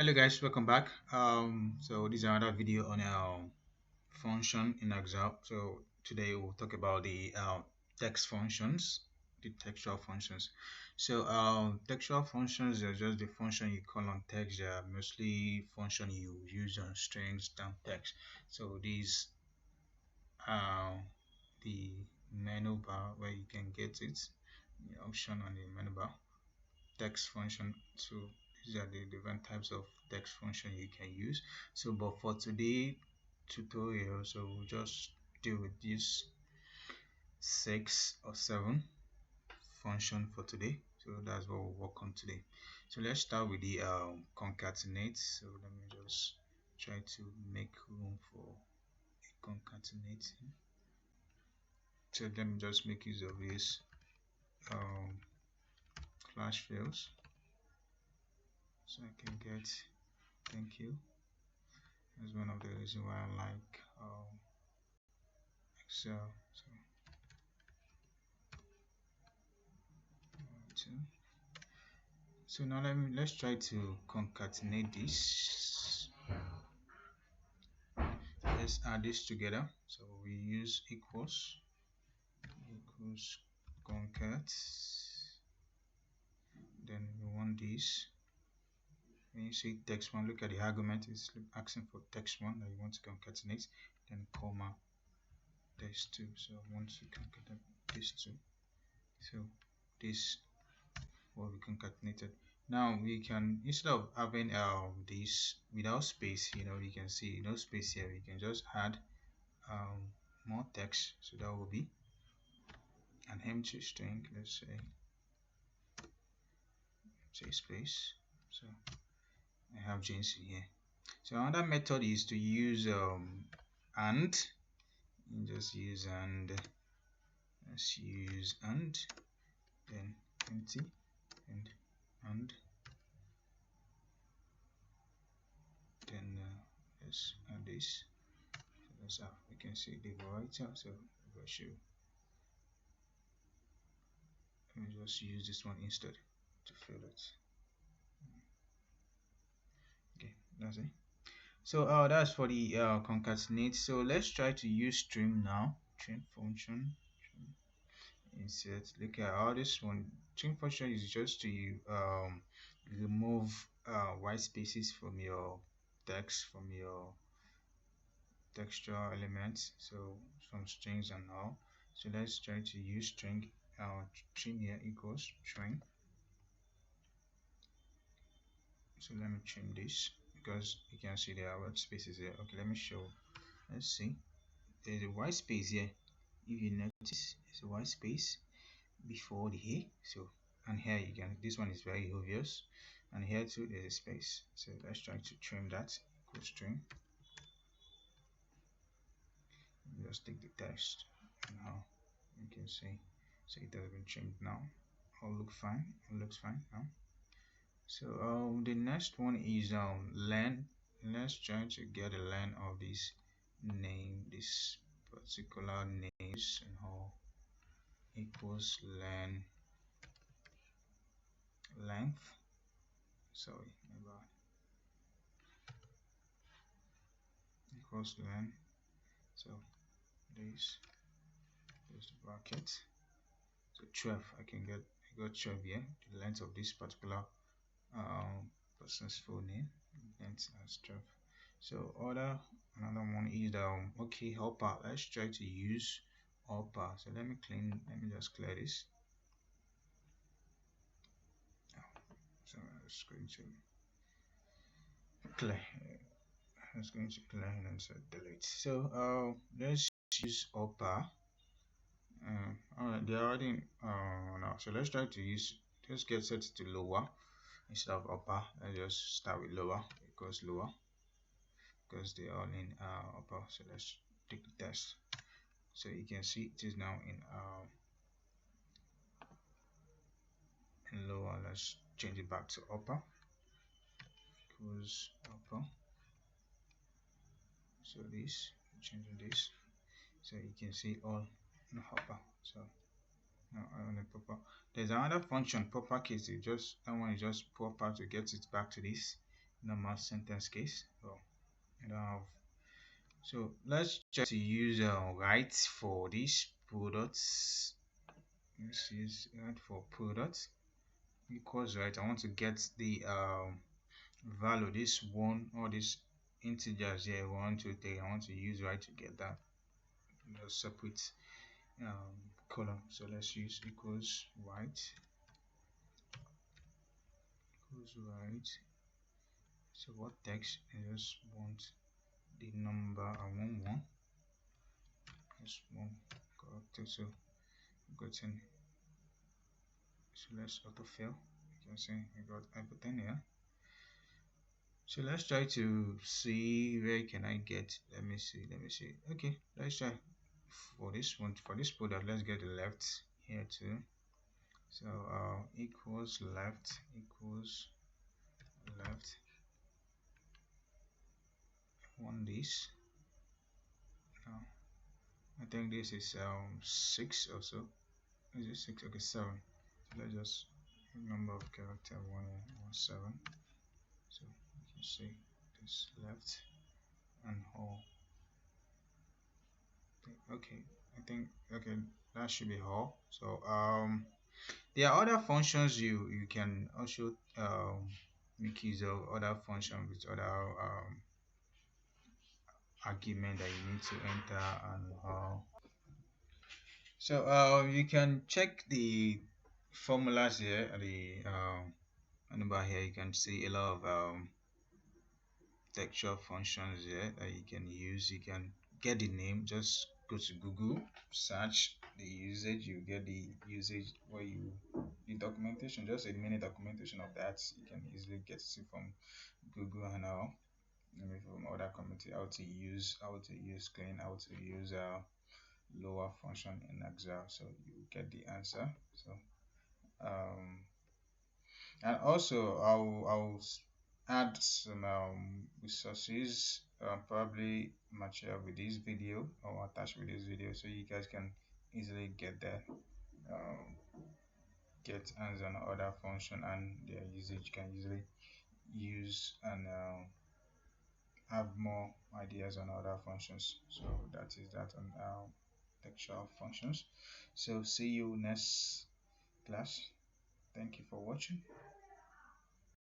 Hello guys, welcome back. So this is another video on our function in Excel. So today we'll talk about the text functions, the textual functions. So textual functions are just the function you call on text. They are mostly function you use on strings than text. So these are the menu bar where you can get it, the option on the menu bar. Text function. So these are the different types of text function you can use. So but for today tutorial, so we'll just deal with these 6 or 7 function for today. So that's what we'll work on today. So let's start with the concatenate. So let me just try to make room for a concatenate. So let me just make use of this clash fields so I can get. Thank you. That's one of the reasons why I like Excel. So now let's try to concatenate this. Let's add this together. So we use equals concat. Then we want this. When you say text one, look at the argument. It's asking for text one that you want to concatenate. Then comma text two. So I want to concatenate these two. So this what we concatenated. Now we can, instead of having this without space, you can see no space here, we can just add more text. So that will be an empty string. Let's say space. So I have James in here. So another method is to use and. You just use and. Let's use and, then empty and then let's add this. So that's how we can see the variety. So if I show, let me just use this one instead to fill it. Okay, that's it. So that's for the concatenate. So let's try to use string now. String function. Insert. Look at all this one. String function is just to remove white spaces from your text, from your textual elements, so from strings and all. So let's try to use string. String here equals string. So let me trim this because you can see there are white spaces here. Okay, let me show. Let's see. There's a white space here. If you notice, there's a white space before the A. So and here you can. This one is very obvious, and here too there's a space. So let's try to trim that. Equals string. Just take the text. Now you can see. So it has been trimmed now. All looks fine. Now. So the next one is len. Let's try to get a len of this name, this particular names and all equals len length. Sorry, about equals len. So this is the bracket. So 12. I got 12 here. The length of this particular person's full name, length as 12. So another one is okay, helper. Let's try to use helper. So let me just clear this. So it's going to clear. It's going to clear and then delete. So let's use helper. Alright, they're already now. So let's try to use, just get set to lower instead of upper. Let's just start with lower because lower, because they are all in upper. So let's take the test. So you can see it is now in lower. Let's change it back to upper. Equals upper. So this, changing this. So you can see all in upper. So now on the proper. There's another function, proper case. That one is just proper to get it back to this. normal sentence case. So I don't have. So let's try to use right for these products. This is right for products equals right. I want to get the value, this one or this integers here, 1 2 3. I want to use right to get that separate column. So let's use equals right. So what text? I just want the number I want one. Just one character. So got in. So let's autofill. You can see I got everything here. So let's try to see where can I get. Let me see. Okay, let's try for this one. For this product, let's get the left here too. So equals left equals left on this. Now I think this is 6 or so. Is it 6? Okay, 7. So let's just number of character 117. So you can see this left and whole. Okay, I think okay, that should be all. So there are other functions you can also make use of, other functions with other argument that you need to enter and so you can check the formulas here at the number here. You can see a lot of textual functions here that you can use. You can get the name, just go to Google, search the usage, you get the usage where you the documentation, just a mini documentation of that. You can easily get it from Google and maybe from other community, how to use clean, how to use lower function in Excel, so you get the answer. So um and also I'll add some resources, probably material with this video or attached with this video, so you guys can easily get that, get hands on other function and their usage. You can easily use and have more ideas on other functions. So that is that on textual functions. So see you next class. Thank you for watching.